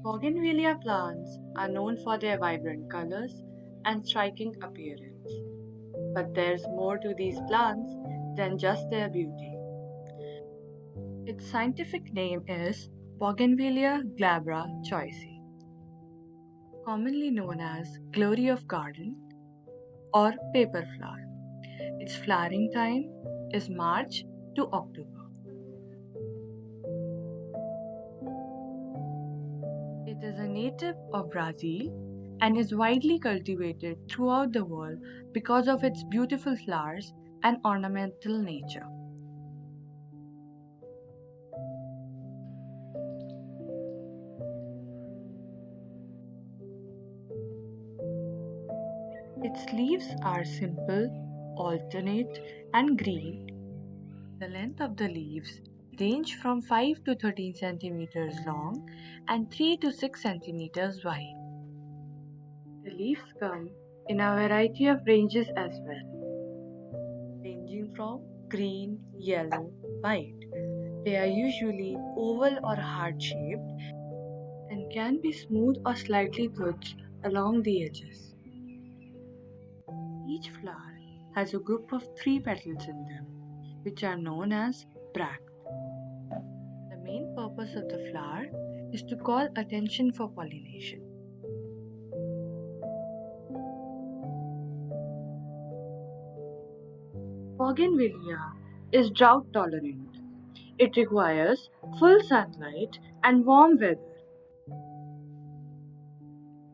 Bougainvillea plants are known for their vibrant colors and striking appearance. But there's more to these plants than just their beauty. Its scientific name is Bougainvillea glabra choisy, commonly known as glory of garden or paper flower. Its flowering time is March to October. It is a native of Brazil and is widely cultivated throughout the world because of its beautiful flowers and ornamental nature. Its leaves are simple, alternate, and green. The length of the leaves range from 5 to 13 centimeters long and 3 to 6 centimeters wide. The leaves come in a variety of ranges as well, ranging from green, yellow, white. They are usually oval or heart shaped and can be smooth or slightly toothed along the edges. Each flower has a group of three petals in them, which are known as bracts. The main purpose of the flower is to call attention for pollination. Bougainvillea is drought tolerant. It requires full sunlight and warm weather.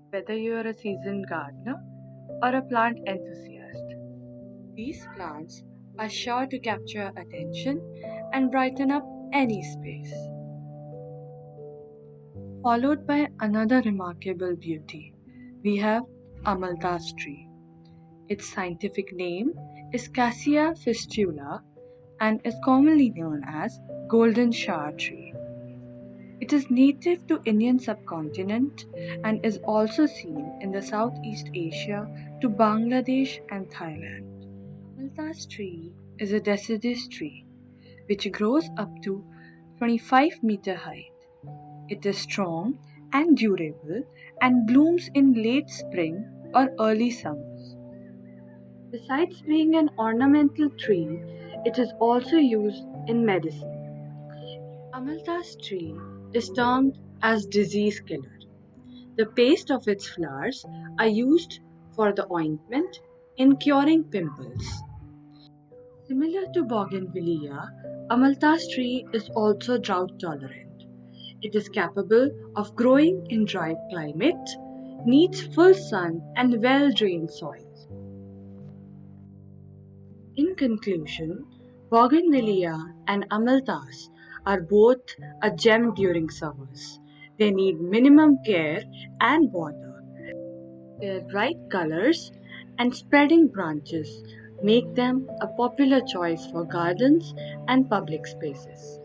Whether you are a seasoned gardener or a plant enthusiast, these plants are sure to capture attention and brighten up any space. Followed by another remarkable beauty, we have Amalthus tree. Its scientific name is Cassia fistula and is commonly known as golden shower tree. It is native to Indian subcontinent and is also seen in the Southeast Asia to Bangladesh and Thailand. Amalthus tree is a deciduous tree which grows up to 25-meter height. It is strong and durable and blooms in late spring or early summers. Besides being an ornamental tree, it is also used in medicine. Amalthus tree is termed as disease killer. The paste of its flowers are used for the ointment in curing pimples. Similar to Bougainvillea, Amalthus tree is also drought tolerant. It is capable of growing in dry climate, needs full sun and well-drained soils. In conclusion, Bougainvillea and Amalthus are both a gem during summers. They need minimum care and water. Their bright colors and spreading branches make them a popular choice for gardens and public spaces.